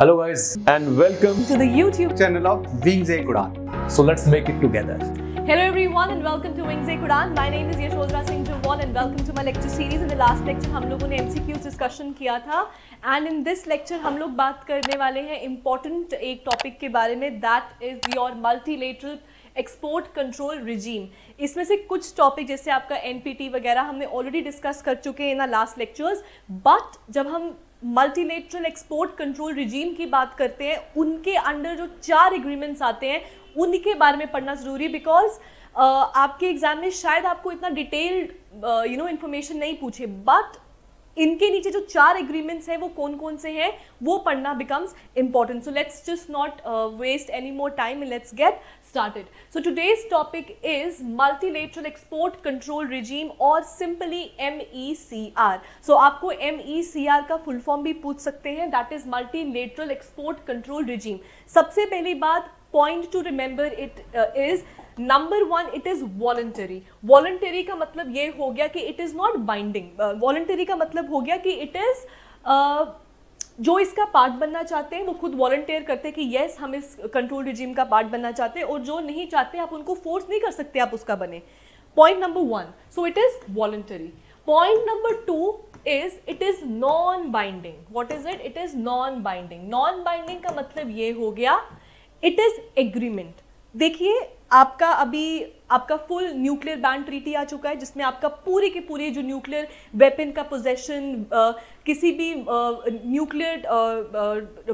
Hello guys and welcome to the YouTube channel of Wings Ek Udan. So let's make it together. Hello everyone and welcome to Wings Ek Udan. My name is Yashodhara Singh Jawal and welcome to my lecture series. In the last lecture हम लोगों ने MCQs discussion किया था and in this lecture हम लोग बात करने वाले हैं important एक topic के बारे में, that is your multilateral export control regime. इसमें से कुछ टॉपिक जैसे आपका एनपीटी वगैरह हमने ऑलरेडी डिस्कस कर चुके हैं इन लास्ट लेक्चर्स, बट जब हम मल्टीलेटरल एक्सपोर्ट कंट्रोल रिजीम की बात करते हैं उनके अंडर जो 4 एग्रीमेंट्स आते हैं उनके बारे में पढ़ना ज़रूरी है. बिकॉज आपके एग्जाम में शायद आपको इतना डिटेल्ड इंफॉर्मेशन नहीं पूछे, बट इनके नीचे जो 4 एग्रीमेंट्स हैं वो कौन कौन से हैं वो पढ़ना becomes important. So let's just not waste any more time and let's get started. So today's topic is multilateral export control regime or simply MECR. So आपको MECR का फुल फॉर्म भी पूछ सकते हैं, that is multilateral export control regime. सबसे पहली बात point to remember it is number 1, it is voluntary. Voluntary का मतलब ये हो गया कि it is not binding. Voluntary का मतलब हो गया कि it is जो इसका पार्ट बनना चाहते हैं वो खुद वॉलंटियर करते हैं कि येस हम इस कंट्रोल रिजीम का पार्ट बनना चाहते हैं, और जो नहीं चाहते आप उनको फोर्स नहीं कर सकते आप उसका बने. Point number 1, so it is voluntary. Point number 2 is it is non binding. What is it? It is non binding. Non binding का मतलब ये हो गया इट इज एग्रीमेंट. देखिए आपका फुल न्यूक्लियर बैन ट्रीटी आ चुका है जिसमें आपका पूरे के पूरे जो न्यूक्लियर वेपन का पोजेशन, किसी भी न्यूक्लियर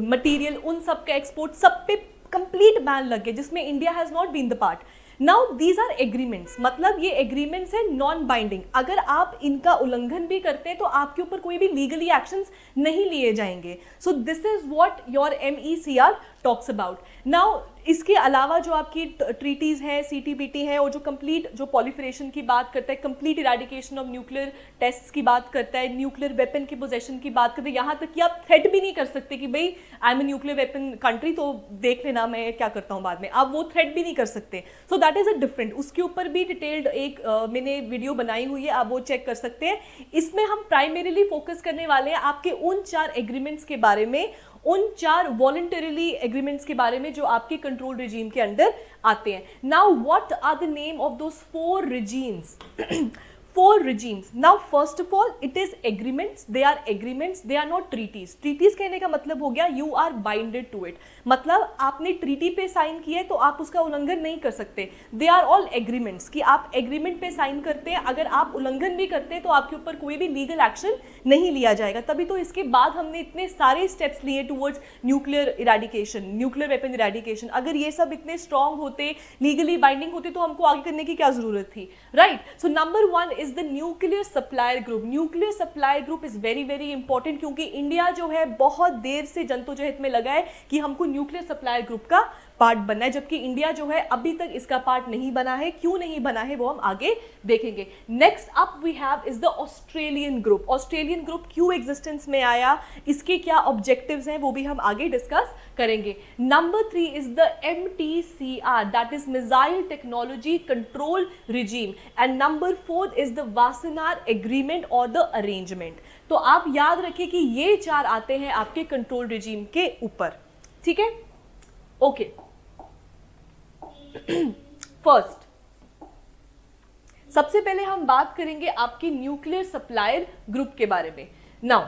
मटेरियल, उन सब का एक्सपोर्ट सब पे कंप्लीट बैन लग गया जिसमें India has not been the part. Now these are agreements, मतलब ये एग्रीमेंट्स है नॉन बाइंडिंग. अगर आप इनका उल्लंघन भी करते हैं तो आपके ऊपर कोई भी लीगली एक्शंस नहीं लिए जाएंगे. So this is what your MECR talks about. Now इसके अलावा जो आपकी ट्रीटीज़ हैं, CTBT हैं, और जो कंप्लीट जो पॉलिफरेशन की बात करता है, complete eradication of nuclear tests की बात करता है, न्यूक्लियर वेपन के पोजेशन की बात करते हैं, यहाँ तक कि आप थ्रेट भी नहीं कर सकते कि भाई I am a nuclear weapon country तो देख लेना मैं क्या करता हूँ बाद में. आप वो थ्रेट भी नहीं कर सकते. So that is a different. उसके ऊपर भी डिटेल्ड एक मैंने वीडियो बनाई हुई है, आप वो चेक कर सकते हैं. इसमें हम प्राइमरीली फोकस करने वाले हैं आपके उन 4 एग्रीमेंट्स के बारे में, उन 4 वॉलंटरीली एग्रीमेंट्स के बारे में जो आपके कंट्रोल रिजीम के अंडर आते हैं. Now what are the name of those 4 regimes? 4 regimes. Now first of all it is agreements. They are agreements, they are not treaties. Treaties कहने का मतलब हो गया you are binded to it. मतलब आपने ट्रीटी पे साइन किया है तो आप उसका उल्लंघन नहीं कर सकते. They are all agreements कि आप एग्रीमेंट पे साइन करते हैं, अगर आप उल्लंघन भी करते हैं तो आपके ऊपर कोई भी लीगल एक्शन नहीं लिया जाएगा. तभी तो इसके बाद हमने इतने सारे स्टेप्स लिए towards nuclear eradication, nuclear weapon eradication. अगर ये सब इतने स्ट्रॉन्ग होते, लीगली बाइंडिंग होते तो हमको आगे करने की क्या जरूरत थी, right? So number 1 is the nuclear supplier group. Nuclear supplier group is very very important क्योंकि इंडिया जो है बहुत देर से जद्दोजहद में लगा है कि हमको न्यूक्लियर सप्लायर ग्रुप का पार्ट बनना है, जबकि इंडिया जो है अभी तक इसका पार्ट नहीं बना है. क्यों नहीं बना है वो हम आगे देखेंगे. Next up we have is the Australian group. Australian group क्यों एग्जिस्टेंस में आया, इसके क्या ऑब्जेक्टिव्स हैं वो भी हम आगे डिस्कस करेंगे. Number 3 is the MTCR, that is missile technology control regime. And number 4 is the Wassenaar agreement और द अरेंजमेंट. तो आप याद रखिए कि ये 4 आते हैं आपके कंट्रोल रिजीम के ऊपर. ठीक है, ओके. फर्स्ट, सबसे पहले हम बात करेंगे आपकी न्यूक्लियर सप्लायर ग्रुप के बारे में. Now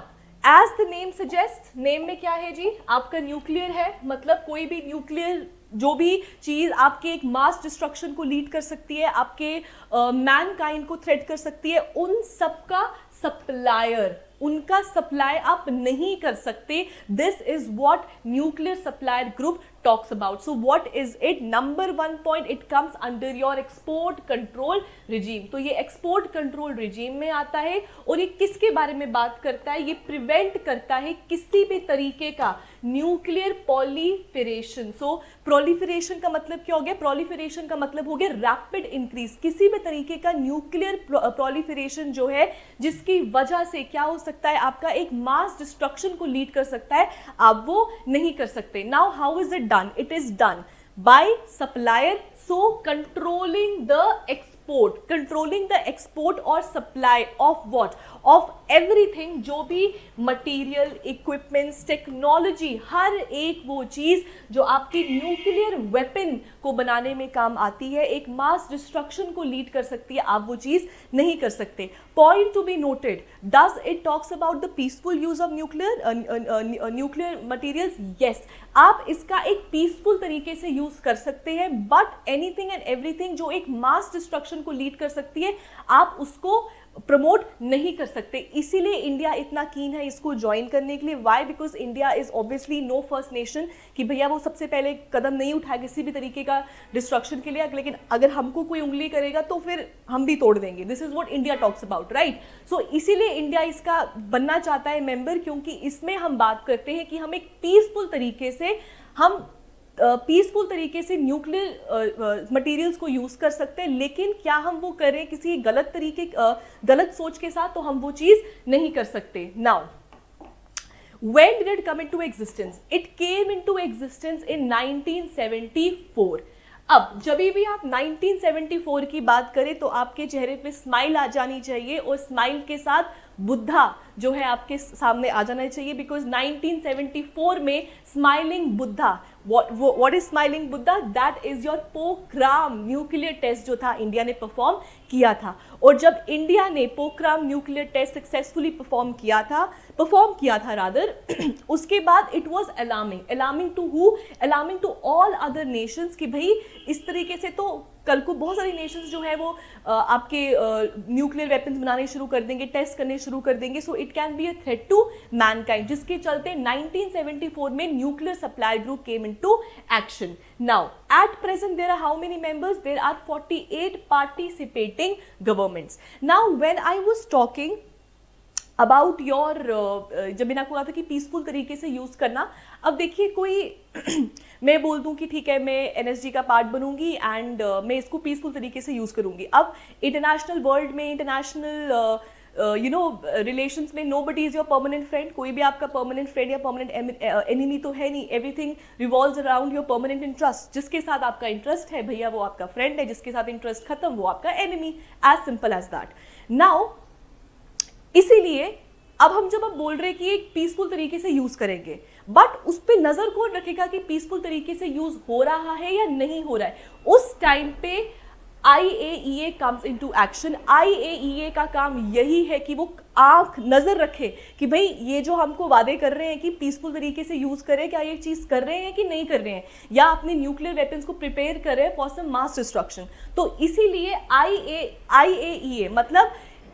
as the name suggest, name में क्या है जी, आपका न्यूक्लियर है, मतलब कोई भी न्यूक्लियर जो भी चीज आपके एक मास डिस्ट्रक्शन को लीड कर सकती है, आपके मैनकाइंड को थ्रेट कर सकती है, उन सबका सप्लायर, उनका सप्लाई आप नहीं कर सकते. This is what nuclear supplier group talks about. So what is it? Number 1 point, it comes under your export control regime. तो ये export control regime में आता है और ये किसके बारे में बात करता है? ये prevent करता है किसी भी तरीके का न्यूक्लियर proliferation. So proliferation का मतलब क्या हो गया? proliferation का मतलब हो गया rapid increase. किसी भी तरीके का न्यूक्लियर proliferation जो है जिसकी वजह से क्या हो सकता है, आपका एक मास डिस्ट्रक्शन को लीड कर सकता है, आप वो नहीं कर सकते. Now how is it done? It is done by supplier, so controlling the export or supply of what? Of everything, जो भी मटेरियल, इक्विपमेंट्स, टेक्नोलॉजी, हर एक वो चीज़ जो आपकी न्यूक्लियर वेपन को बनाने में काम आती है, एक मास डिस्ट्रक्शन को लीड कर सकती है, आप वो चीज़ नहीं कर सकते। Point to be noted, does it talks about the peaceful use of nuclear materials? Yes, आप इसका एक पीसफुल तरीके से यूज कर सकते हैं, बट एनीथिंग एंड एवरीथिंग जो एक मास डिस्ट्रक्शन को लीड कर सकती है, आप उसको प्रमोट नहीं कर सकते। इसीलिए इंडिया इतना कीन है इसको ज्वाइन करने के लिए। Why? Because India is obviously no first nation कि भैया वो सबसे पहले कदम नहीं उठाए किसी भी तरीके का डिस्ट्रक्शन के लिए, लेकिन अगर हमको कोई उंगली करेगा तो फिर हम भी तोड़ देंगे। This is what India talks about, right? So इसीलिए इंडिया इसका बनना चाहता है मेंबर, क्योंकि इसमें हम बात करते हैं कि हम एक पीसफुल तरीके से न्यूक्लियर मटेरियल्स को यूज कर सकते हैं, लेकिन क्या हम वो करें किसी गलत सोच के साथ, तो हम वो चीज नहीं कर सकते। Now when did it come into existence? It came into existence in 1974. अब जब भी आप 1974 की बात करें तो आपके चेहरे पे स्माइल आ जानी चाहिए, और स्माइल के साथ बुद्धा जो है आपके सामने आ जाना चाहिए, बिकॉज 1974 में smiling Buddha, what is smiling Buddha? That is your Pokhran nuclear test जो था इंडिया ने परफॉर्म किया था। और जब इंडिया ने Pokhran nuclear test successfully perform किया था रादर, उसके बाद it was alarming to who? Alarming to all other nations कि भाई इस तरीके से तो कल को बहुत सारी नेशंस जो है वो आपके न्यूक्लियर वेपन्स बनाने शुरू कर देंगे, टेस्ट करने शुरू कर देंगे, so it can be a threat to mankind, जिसके चलते 1974 में nuclear supply group came into action. Now at present there are how many members? There are 48 participating governments. Now when I was talking about your, जब मैंने आपको कहा था कि peaceful तरीके से यूज करना, अब देखिए कोई मैं बोल दूं कि ठीक है मैं एनएसजी का पार्ट बनूंगी एंड मैं इसको पीसफुल तरीके से यूज करूंगी। अब इंटरनेशनल वर्ल्ड में, इंटरनेशनल रिलेशंस में nobody is your permanent friend, कोई भी आपका परमानेंट फ्रेंड या परमानेंट एनिमी तो है नहीं। Everything revolves around your permanent interest. जिसके साथ आपका इंटरेस्ट है भैया वो आपका फ्रेंड है, जिसके साथ इंटरेस्ट खत्म वो आपका enemy, as simple as that. Now इसीलिए अब जब बोल रहे हैं कि एक पीसफुल तरीके से यूज करेंगे, बट उस पर नजर कौन रखेगा कि पीसफुल तरीके से यूज हो रहा है या नहीं हो रहा है? उस टाइम पे IAEA comes into action. IAEA का काम यही है कि वो आंख नजर रखे कि भाई ये जो हमको वादे कर रहे हैं कि पीसफुल तरीके से यूज करें, क्या ये चीज कर रहे हैं कि नहीं कर रहे हैं, या अपने न्यूक्लियर वेपन्स को प्रिपेयर कर रहे हैं फॉर सम मास डिस्ट्रक्शन। तो इसीलिए IAEA मतलब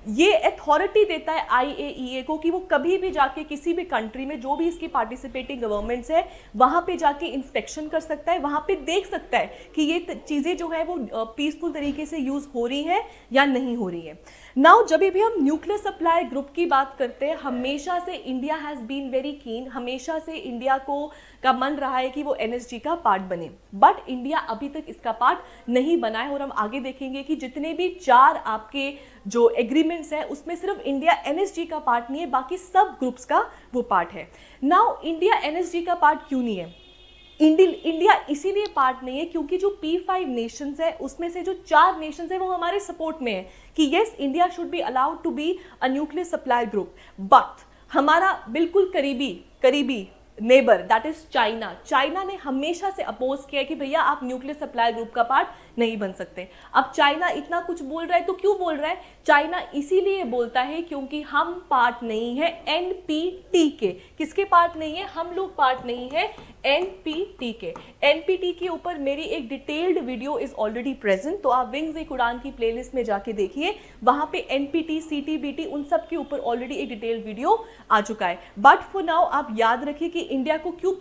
ये अथॉरिटी देता है IAEA को कि वो कभी भी जाके किसी भी कंट्री में जो भी इसकी पार्टिसिपेटिंग गवर्नमेंट्स है वहां पे जाके इंस्पेक्शन कर सकता है, वहां पे देख सकता है कि ये चीजें जो है वो पीसफुल तरीके से यूज हो रही है या नहीं हो रही है। नाउ जब भी हम न्यूक्लियर सप्लाई ग्रुप की बात करते हैं, हमेशा से India has been very keen, हमेशा से इंडिया का मन रहा है कि वो NSG का पार्ट बने, बट इंडिया अभी तक इसका पार्ट नहीं बना है। और हम आगे देखेंगे कि जितने भी 4 आपके जो एग्रीमेंट्स है उसमें सिर्फ इंडिया NSG का पार्ट नहीं है, बाकी सब ग्रुप्स का वो पार्ट है। नाउ इंडिया NSG का पार्ट क्यों नहीं है? इंडिया इसीलिए पार्ट नहीं है क्योंकि जो P5 नेशंस है उसमें से जो 4 नेशंस है वो हमारे सपोर्ट में है कि yes India should be allowed to be a nuclear supply group, but हमारा बिल्कुल करीबी नेबर दैट इज चाइना ने हमेशा से अपोज किया कि भैया आप न्यूक्लियर सप्लाई ग्रुप का पार्ट नहीं बन सकते। अब चाइना इतना कुछ बोल रहा है तो क्यों बोल रहा है? चाइना इसीलिए बोलता है क्योंकि हम पार्ट नहीं है NPT के। किसके पार्ट नहीं है? हम लोग पार्ट नहीं है NPT के। NPT के ऊपर मेरी एक detailed video is already present, तो आप विंग्स एक उड़ान की प्लेलिस्ट में जाके देखिए, वहां पे NPT, CTBT उन सब के ऊपर ऑलरेडी एक डिटेल्ड वीडियो आ चुका है। बट फॉर नाउ आप याद रखिए कि इंडिया को क्यों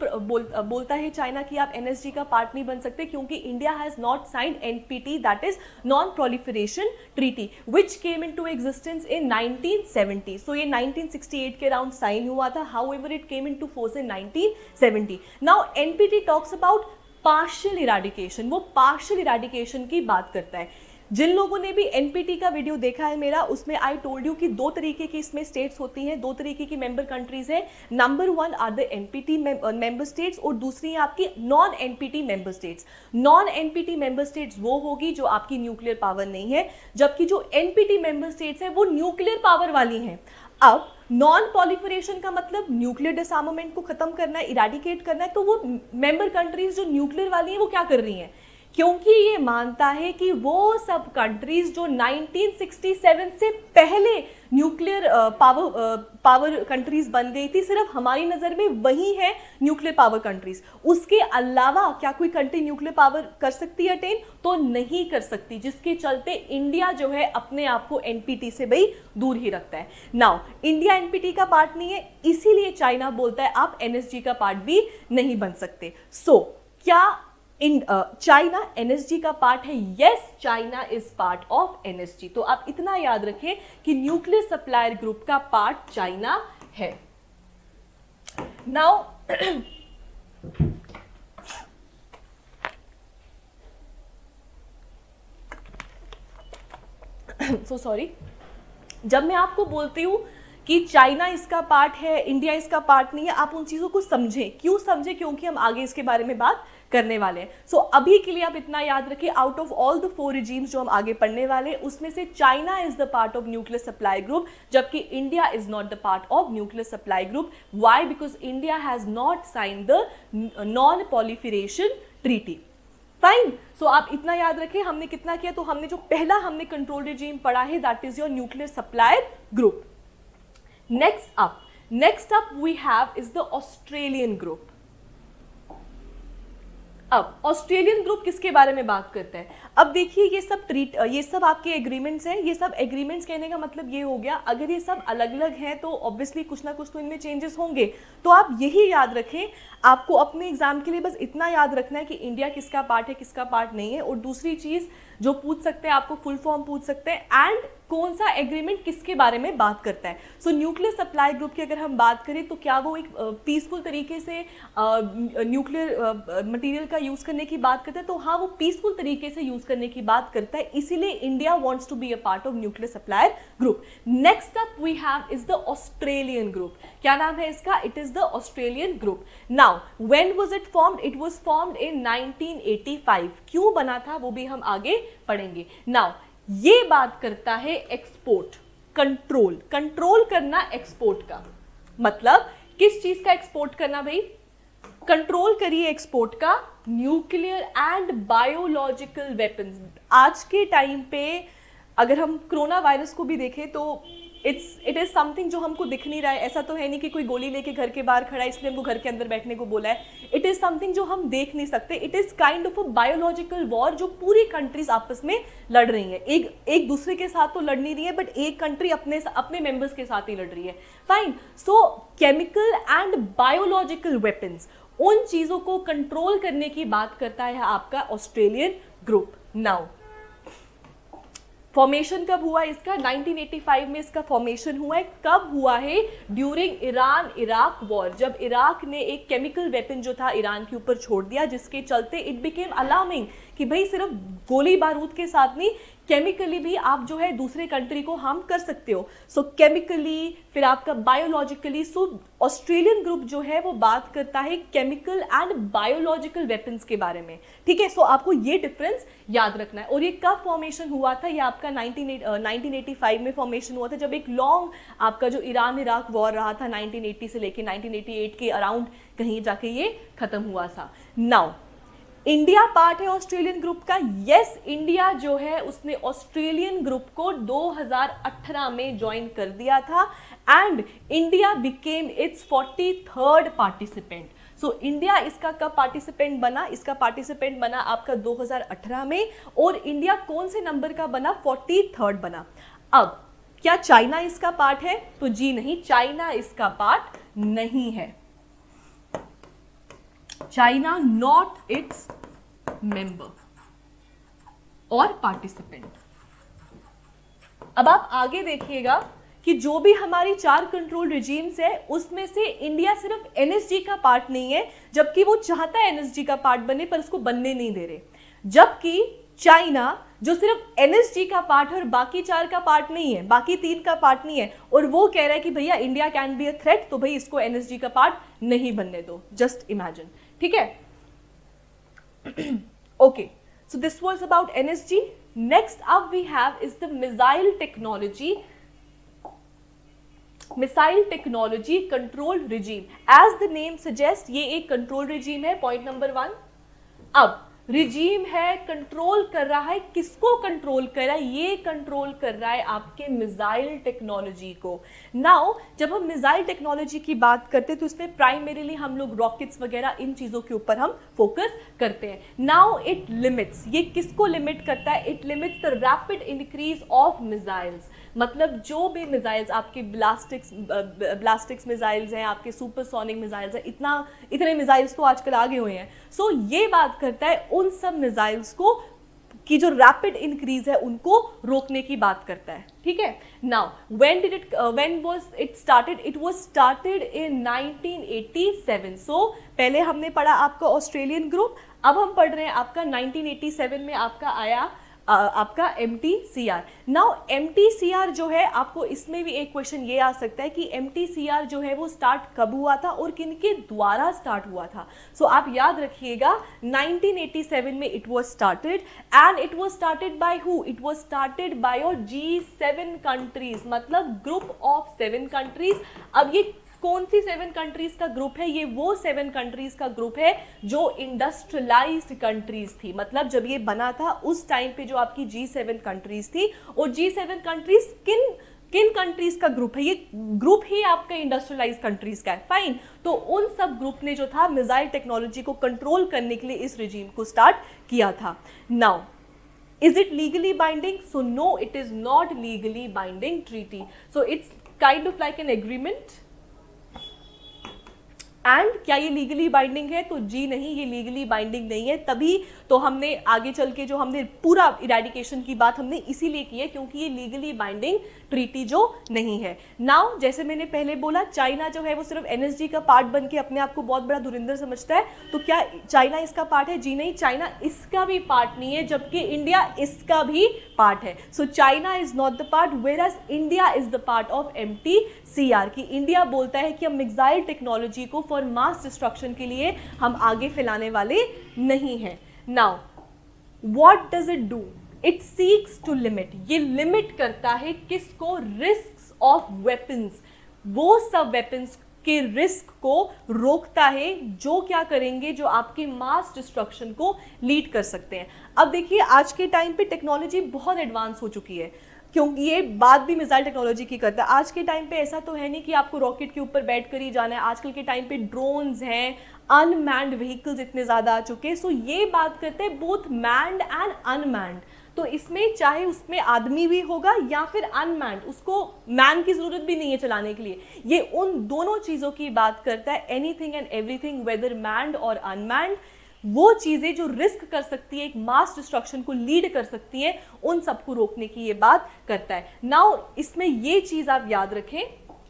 बोलता है चाइना कि आप NSG का पार्ट नहीं बन सकते, क्योंकि India has not signed NPT, that is non proliferation treaty, which came into existence in 1970। सो ये 1968 के अराउंड साइन हुआ था, however it came into force in 1970। Now NPT talks about partial eradication, वो पार्शियल इराडिकेशन की बात करता है। जिन लोगों ने भी NPT का वीडियो देखा है मेरा, उसमें आई टोल्ड यू कि 2 तरीके की इसमें स्टेट्स होती हैं, 2 तरीके की मेंबर कंट्रीज हैं। Number 1 are the NPT member states और दूसरी है आपकी non NPT member states. Non NPT member states वो होगी जो आपकी न्यूक्लियर पावर नहीं है, जबकि जो NPT मेंबर स्टेट्स है वो न्यूक्लियर पावर वाली हैं। अब नॉन पॉलिफरेशन का मतलब न्यूक्लियर डिसआर्मामेंट को खत्म करना है, इरेडिकेट करना है। तो वो मेंबर कंट्रीज जो न्यूक्लियर वाली हैं वो क्या कर रही हैं, क्योंकि ये मानता है कि वो सब कंट्रीज जो 1967 से पहले न्यूक्लियर पावर कंट्रीज बन गई थी, सिर्फ हमारी नज़र में वही है न्यूक्लियर पावर कंट्रीज। उसके अलावा क्या कोई कंट्री न्यूक्लियर पावर कर सकती है अटेन? तो नहीं कर सकती, जिसके चलते इंडिया जो है अपने आप को एनपीटी से भाई दूर ही रखता है। नाउ इंडिया एनपीटी का पार्ट नहीं है, इसीलिए चाइना बोलता है आप एनएसजी का पार्ट भी नहीं बन सकते। सो क्या चाइना एनएसजी का पार्ट है? Yes, China is part of NSG. तो आप इतना याद रखें कि न्यूक्लियर सप्लायर ग्रुप का पार्ट चाइना है। नाउ सो सॉरी, जब मैं आपको बोलती हूं कि चाइना इसका पार्ट है, इंडिया इसका पार्ट नहीं है, आप उन चीजों को समझें। क्यों समझें? क्योंकि हम आगे इसके बारे में बात करने वाले हैं। सो अभी के लिए आप इतना याद रखिए, out of all the 4 regimes जो हम आगे पढ़ने वाले हैं, उसमें से China is the part of nuclear supply group, जबकि India is not the part of nuclear supply group. Why? Because India has not sign the non proliferation treaty. Fine. So आप इतना याद रखें, हमने कितना किया, तो हमने जो पहला हमने कंट्रोल रिजीम पढ़ा है, that is your nuclear supplier group. next up we have is the Australian group। अब ऑस्ट्रेलियन ग्रुप किसके बारे में बात करता है? अब देखिए ये सब आपके एग्रीमेंट्स हैं। ये सब एग्रीमेंट्स कहने का मतलब ये हो गया, अगर ये सब अलग अलग हैं तो ऑब्वियसली कुछ ना कुछ तो इनमें चेंजेस होंगे। तो आप यही याद रखें, आपको अपने एग्जाम के लिए बस इतना याद रखना है कि इंडिया किसका पार्ट है, किसका पार्ट नहीं है। और दूसरी चीज जो पूछ सकते हैं, आपको फुल फॉर्म पूछ सकते हैं एंड कौन सा एग्रीमेंट किसके बारे में बात करता है। सो न्यूक्लियर सप्लाई ग्रुप की अगर हम बात करें तो क्या वो एक पीसफुल तरीके से न्यूक्लियर मटेरियल का यूज करने की बात करता है? तो हाँ, वो पीसफुल तरीके से यूज करने की बात करता है, इसीलिए India wants to be a part of nuclear supplier group. Next up we have is the Australian group. क्या नाम है इसका? It is the Australian group. Now when was it formed? It was formed in 1985। क्यों बना था वो भी हम आगे पढ़ेंगे। नाउ ये बात करता है एक्सपोर्ट कंट्रोल करना। एक्सपोर्ट का मतलब किस चीज का एक्सपोर्ट करना भाई? कंट्रोल करिए एक्सपोर्ट का, न्यूक्लियर एंड बायोलॉजिकल वेपन्स। आज के टाइम पे अगर हम कोरोना वायरस को भी देखें तो इट इज समथिंग जो हमको दिख नहीं रहा है। ऐसा तो है नहीं कि कोई गोली लेके घर के बाहर खड़ा है इसलिए हमको घर के अंदर बैठने को बोला है। इट इज समथिंग जो हम देख नहीं सकते। It is kind of a biological war जो पूरी कंट्रीज आपस में लड़ रही हैं। एक दूसरे के साथ तो लड़ नहीं रही है, बट एक कंट्री अपने मेंबर्स के साथ ही लड़ रही है। Fine. So chemical and biological weapons, उन चीजों को कंट्रोल करने की बात करता है आपका ऑस्ट्रेलियन ग्रुप। नाउ फॉर्मेशन कब हुआ इसका? 1985 में इसका फॉर्मेशन हुआ है। कब हुआ है? ड्यूरिंग ईरान इराक वॉर, जब इराक ने एक केमिकल वेपन जो था ईरान के ऊपर छोड़ दिया, जिसके चलते इट बिकेम अलार्मिंग कि भाई सिर्फ गोली बारूद के साथ नहीं, केमिकली भी आप जो है दूसरे कंट्री को हार्म कर सकते हो। सो केमिकली, फिर आपका बायोलॉजिकली। सो ऑस्ट्रेलियन ग्रुप जो है वो बात करता है केमिकल एंड बायोलॉजिकल वेपन्स के बारे में। ठीक है, सो आपको ये डिफरेंस याद रखना है। और ये कब फॉर्मेशन हुआ था? ये आपका 1985 में फॉर्मेशन हुआ था, जब एक लॉन्ग आपका जो ईरान इराक वॉर रहा था 1980 से लेके 1988 के अराउंड कहीं जाके ये खत्म हुआ था। नाउ इंडिया पार्ट है ऑस्ट्रेलियन ग्रुप का। यस, इंडिया जो है उसने ऑस्ट्रेलियन ग्रुप को 2018 में ज्वाइन कर दिया था and India became it's 43rd participant. So India इसका कब पार्टिसिपेंट बना? इसका पार्टिसिपेंट बना आपका 2018 में। और इंडिया कौन से नंबर का बना? 43rd बना। अब क्या चाइना इसका पार्ट है? तो जी नहीं, चाइना इसका पार्ट नहीं है। चाइना नॉट इट्स मेंबर और पार्टिसिपेंट। अब आप आगे देखिएगा कि जो भी हमारी 4 कंट्रोल रिजीम्स है उसमें से इंडिया सिर्फ एनएसजी का पार्ट नहीं है, जबकि वो चाहता है एनएसजी का पार्ट बने पर उसको बनने नहीं दे रहे। जबकि चाइना जो सिर्फ एनएसजी का पार्ट है और बाकी 4 का पार्ट नहीं है, बाकी 3 का पार्ट नहीं है, और वो कह रहा है कि भैया India can be a threat, तो भाई इसको एनएसजी का पार्ट नहीं बनने दो। Just imagine. ठीक है, okay, so this was about NSG. Next up we have is the missile technology. Missile technology control regime, as the name suggest ये एक कंट्रोल रिजीम है, पॉइंट नंबर 1। अब रिजीम है, कंट्रोल कर रहा है, किसको कंट्रोल कर रहा है? ये कंट्रोल कर रहा है आपके मिसाइल टेक्नोलॉजी को। नाउ जब हम मिसाइल टेक्नोलॉजी की बात करते हैं तो इसमें प्राइमरीली हम लोग रॉकेट्स वगैरह इन चीजों के ऊपर हम फोकस करते हैं। नाउ इट लिमिट्स, ये किसको लिमिट करता है? It limits the rapid increase of missiles, मतलब जो भी मिसाइल्स आपके ब्लास्टिक्स मिसाइल्स हैं, आपके सुपरसोनिक मिसाइल्स हैं, इतने मिसाइल्स तो आजकल आगे हुए हैं। सो ये बात करता है उन सब मिसाइल्स को की जो रैपिड इंक्रीज है उनको रोकने की बात करता है, ठीक है। Now when was it started? It was started in 1987। सो पहले हमने पढ़ा आपका ऑस्ट्रेलियन ग्रुप, अब हम पढ़ रहे हैं आपका 1987 में आपका आया आपका MTCR। नाउ MTCR जो है, आपको इसमें भी एक क्वेश्चन ये आ सकता है कि MTCR जो है वो स्टार्ट कब हुआ था और किनके द्वारा स्टार्ट हुआ था। सो आप याद रखिएगा 1987 में it was started and it was started by who? It was started by G7 countries, मतलब ग्रुप ऑफ 7 कंट्रीज। अब ये कौन सी 7 कंट्रीज का ग्रुप है? ये वो 7 कंट्रीज का ग्रुप है जो इंडस्ट्रियलाइज्ड कंट्रीज थी, मतलब जब ये बना था उस टाइम पे जो आपकी G7 कंट्रीज थी। और G7 कंट्रीज किन कंट्रीज का ग्रुप है? ये ग्रुप ही आपका इंडस्ट्रियलाइज्ड कंट्रीज का है, फाइन। तो उन सब ग्रुप ने जो था मिसाइल टेक्नोलॉजी को कंट्रोल करने के लिए इस रिजीम को स्टार्ट किया था। Now is it legally binding? So no, it is not legally binding treaty. So it's kind of like an agreement. And क्या ये लीगली बाइंडिंग है? तो जी नहीं, ये लीगली बाइंडिंग नहीं है। तभी तो हमने आगे चल के जो हमने पूरा इरेडिकेशन की बात हमने इसीलिए की है क्योंकि ये लीगली बाइंडिंग ट्रीटी जो नहीं है। नाउ जैसे मैंने पहले बोला, चाइना जो है वो सिर्फ NSG का पार्ट बन के अपने आप को बहुत बड़ा धुरंधर समझता है। तो क्या चाइना इसका पार्ट है? जी नहीं, चाइना इसका भी पार्ट नहीं है, जबकि इंडिया इसका भी पार्ट है। So China is not the part, whereas India is the part of MTCR। की इंडिया बोलता है कि हम मिसाइल टेक्नोलॉजी को फॉर मास डिस्ट्रक्शन के लिए हम आगे फैलाने वाले नहीं हैं। Now what does it do? It seeks to limit, ये लिमिट करता है किसको? रिस्क्स ऑफ वेपन्स, वो सब वेपन्स के रिस्क को रोकता है जो क्या करेंगे, जो आपके मास डिस्ट्रक्शन को लीड कर सकते हैं। अब देखिए आज के टाइम पे टेक्नोलॉजी बहुत एडवांस हो चुकी है, क्योंकि ये बात भी मिसाइल टेक्नोलॉजी की करता है। आज के टाइम पे ऐसा तो है नहीं कि आपको रॉकेट के ऊपर बैठ कर ही जाना है। आजकल के टाइम पे ड्रोन्स हैं, अनमैन्ड व्हीकल्स इतने ज़्यादा आ चुके हैं। सो ये बात करते हैं बोथ मैन्ड एंड अनमैन्ड। तो इसमें चाहे उसमें आदमी भी होगा या फिर अनमैन्ड, उसको मैन की ज़रूरत भी नहीं है चलाने के लिए। ये उन दोनों चीज़ों की बात करता है, anything and everything whether manned और अनमैन्ड। वो चीज़ें जो रिस्क कर सकती है, एक मास डिस्ट्रक्शन को लीड कर सकती हैं, उन सबको रोकने की ये बात करता है। नाउ इसमें ये चीज़ आप याद रखें,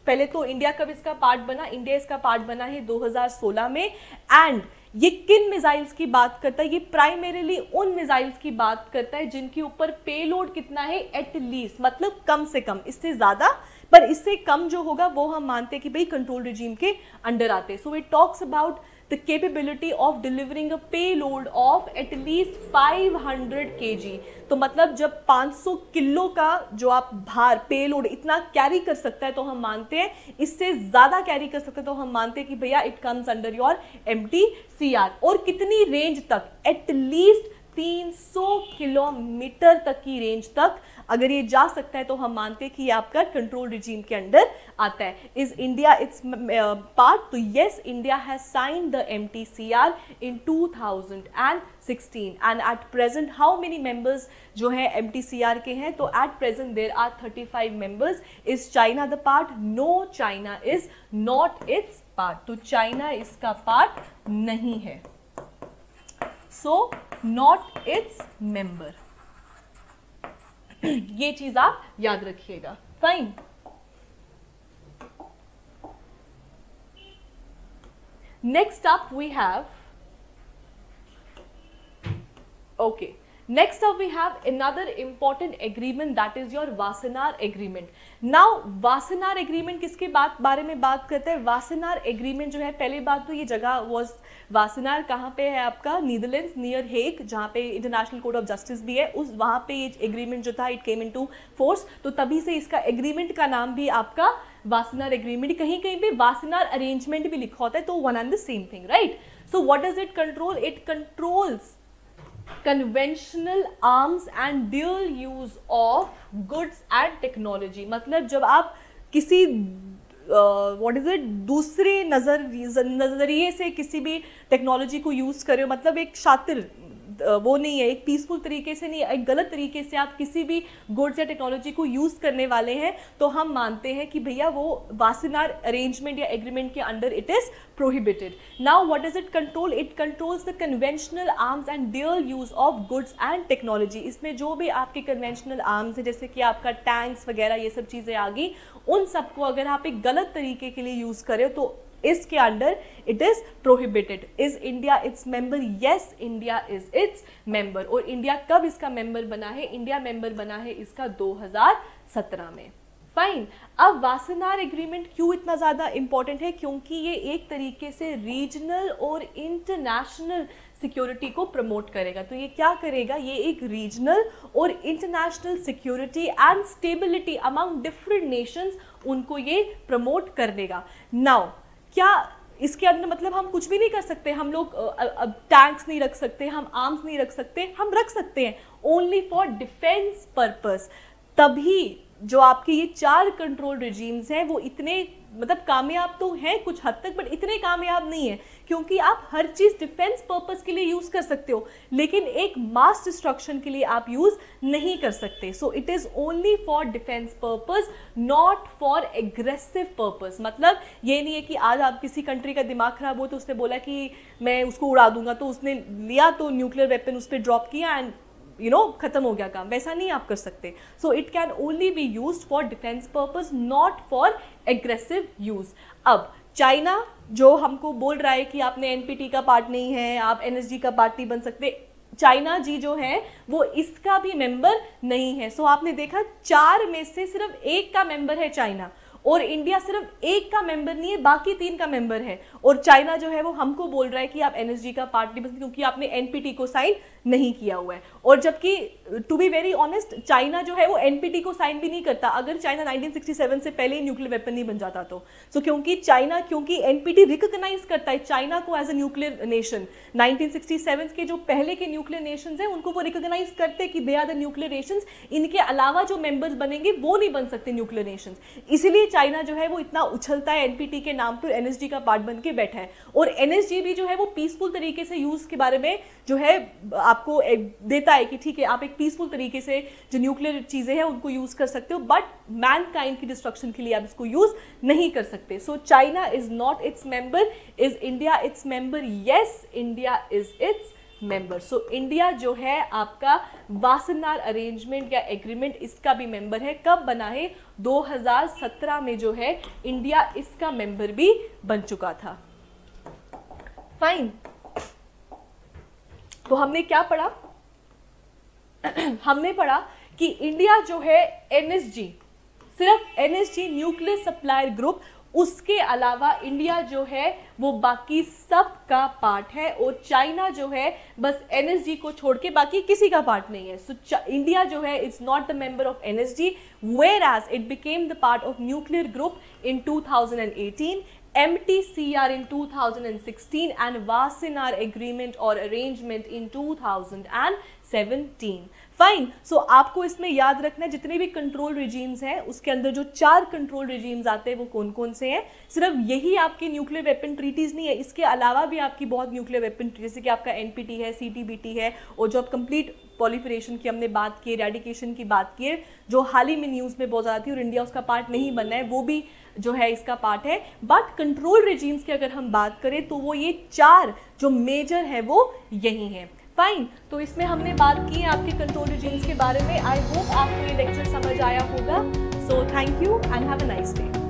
पहले तो इंडिया कब इसका पार्ट बना? इंडिया इसका पार्ट बना है 2016 में। एंड ये किन मिसाइल्स की बात करता है? ये प्राइमरीली उन मिसाइल्स की बात करता है जिनके ऊपर पेलोड कितना है? एटलीस्ट, मतलब कम से कम, इससे ज़्यादा पर इससे कम जो होगा वो हम मानते हैं कि भाई कंट्रोल रिजीम के अंडर आते हैं। So it talks about the capability of delivering a payload of at least 500 kg। तो मतलब जब 500 किलो का जो आप भार पेलोड इतना कैरी कर सकता है तो हम मानते हैं, इससे ज़्यादा कैरी कर सकता है तो हम मानते हैं कि भैया it comes under your MTCR। और कितनी रेंज तक? एटलीस्ट 300 किलोमीटर तक की रेंज तक अगर ये जा सकता है तो हम मानते हैं कि ये आपका कंट्रोल रिजीम के अंडर आता है। Is India its part? तो yes, India has signed the MTCR in 2016 and at present how many members जो है MTCR के हैं? तो at present there are 35 members. Is China the part? No, China is not its part. तो चाइना इसका part नहीं है, सो नॉट इट्स मेंबर। ये चीज आप याद रखिएगा, fine. Next up we have, okay, next up we have another important agreement, that is your Wassenaar agreement. Now Wassenaar agreement किसके बारे में बात करते हैं? Wassenaar agreement जो है, पहले बात तो ये जगह was वासेनार कहाँ पे है आपका? नीदरलैंड्स नियर हेग, जहाँ पे इंटरनेशनल कोर्ट ऑफ जस्टिस भी है, उस वहाँ पे ये एग्रीमेंट जो था इट केम इनटू फोर्स। तो तभी से इसका एग्रीमेंट का नाम भी आपका वासेनार एग्रीमेंट, कहीं कहीं पे वासेनार अरेंजमेंट भी लिखा होता है, तो one and the same thing, right? So what does it control? It controls conventional arms and dual use of goods and technology. मतलब जब आप किसी व्हाट इज इट दूसरे नजरिए से किसी भी टेक्नोलॉजी को यूज कर रहे हो, मतलब एक शातिर वो नहीं है, एक पीसफुल तरीके से नहीं, एक गलत तरीके से आप किसी भी गुड्स या टेक्नोलॉजी को यूज़ करने वाले हैं, तो हम मानते हैं कि भैया वो वासेनार अरेंजमेंट या एग्रीमेंट के under it is prohibited. Now what does it control? It controls the conventional arms and dual use of goods and technology. इसमें जो भी आपके कन्वेंशनल आर्म्स है, जैसे कि आपका टैंक्स वगैरह ये सब चीज़ें आ गई, उन सबको अगर आप एक गलत तरीके के लिए यूज़ करें तो इसके under it is prohibited. Is India its member? Yes, India is its member. और इंडिया कब इसका मेंबर बना है? इंडिया मेंबर बना है इसका 2017 में। फाइन। अब वासेनार एग्रीमेंट क्यों इतना ज़्यादा इंपॉर्टेंट है? क्योंकि ये एक तरीके से रीजनल और इंटरनेशनल सिक्योरिटी को प्रमोट करेगा। तो ये क्या करेगा? ये एक रीजनल और international security and stability among different Nations, उनको ये प्रमोट कर देगा। नाउ क्या इसके अंदर मतलब हम कुछ भी नहीं कर सकते? हम लोग टैंक्स नहीं रख सकते, हम आर्म्स नहीं रख सकते? हम रख सकते हैं, ओनली फॉर डिफेंस पर्पस। तभी जो आपके ये 4 कंट्रोल रिजीम्स हैं वो इतने मतलब कामयाब तो हैं कुछ हद तक, बट इतने कामयाब नहीं है, क्योंकि आप हर चीज़ डिफेंस पर्पस के लिए यूज़ कर सकते हो, लेकिन एक मास डिस्ट्रक्शन के लिए आप यूज़ नहीं कर सकते। So it is only for defence purpose, not for aggressive purpose. मतलब ये नहीं है कि आज आप किसी कंट्री का दिमाग खराब हो तो उसने बोला कि मैं उसको उड़ा दूंगा, तो उसने लिया तो न्यूक्लियर वेपन उस पर ड्रॉप किया एंड खत्म हो गया काम। वैसा नहीं आप कर सकते। सो it can only be used for defence purpose, not for aggressive use. अब चाइना जो हमको बोल रहा है कि आपने एनपीटी का पार्ट नहीं है, आप एनएसजी का पार्ट नहीं बन सकते, चाइना जी जो है वो इसका भी मेंबर नहीं है। सो आपने देखा 4 में से सिर्फ 1 का मेंबर है चाइना, और इंडिया सिर्फ 1 का मेंबर नहीं है, बाकी 3 का मेंबर है। और चाइना जो है वो हमको बोल रहा है कि आप एनएसजी का पार्ट नहीं बन सकते क्योंकि आपने एनपीटी को साइन नहीं किया हुआ है। और जबकि to be very honest, China जो है वो एनपीटी को साइन भी नहीं करता। अगर चाइना 1967 से पहले ही न्यूक्लियर वेपन नहीं बन जाता तो क्योंकि एनपीटी रिकॉग्नाइज करता है चाइना को एज अ न्यूक्लियर नेशन। 1967 के जो पहले के न्यूक्लियर नेशंस हैं उनको वो रिकॉग्नाइज करते हैं कि they are the nuclear nations, इनके अलावा जो मेंबर्स बनेंगे वो नहीं बन सकते न्यूक्लियर नेशंस। इसीलिए चाइना जो है वो इतना उछलता है एनपीटी के नाम पर, एनएसजी का पार्ट बन के बैठा है। और एनएसजी भी जो है वो पीसफुल तरीके से यूज के बारे में जो है आपको देता है कि ठीक है आप एक पीसफुल तरीके से जो न्यूक्लियर चीजें हैं उनको यूज कर सकते हो, बट मैनकाइंड की डिस्ट्रक्शन के लिए आप इसको यूज नहीं कर सकते। सो China is not its member. Is India its member? Yes, India is its member. So India जो है आपका वासेनार अरेंजमेंट या एग्रीमेंट इसका भी मेंबर है। कब बना है? 2017 में जो है इंडिया इसका मेंबर भी बन चुका था। फाइन। तो हमने क्या पढ़ा? हमने पढ़ा कि इंडिया जो है एनएसजी, सिर्फ एनएसजी न्यूक्लियर सप्लायर ग्रुप, उसके अलावा इंडिया जो है वो बाकी सब का पार्ट है। और चाइना जो है बस एनएसजी को छोड़ के बाकी किसी का पार्ट नहीं है। सो इंडिया जो है it's not the member of NSG, whereas it became the part of nuclear group in 2018, MTCR in 2016 and Wassenaar Agreement or Arrangement in 2017. Fine. सो आपको इसमें याद रखना है जितने भी कंट्रोल रिजीम्स हैं उसके अंदर जो 4 कंट्रोल रिजीम्स आते हैं वो कौन कौन से हैं। सिर्फ यही आपके न्यूक्लियर वेपन ट्रीटीज नहीं है, इसके अलावा भी आपकी बहुत न्यूक्लियर वेपन, जैसे कि आपका एनपीटी है, सीटीबीटी है, और जो अब कंप्लीट पॉलीफरेशन की हमने बात की, रेडिकेशन की बात की है, जो हाल ही में न्यूज़ में बहुत ज़्यादा थी और इंडिया उसका पार्ट नहीं बनना है, वो भी जो है इसका पार्ट है। बट कंट्रोल रिजीम्स की अगर हम बात करें तो वो ये 4 जो मेजर है वो यही हैं। फाइन। तो इसमें हमने बात की है आपके कंट्रोल रिजीम्स के बारे में। आई होप आपको ये लेक्चर समझ आया होगा। So thank you and have a nice day.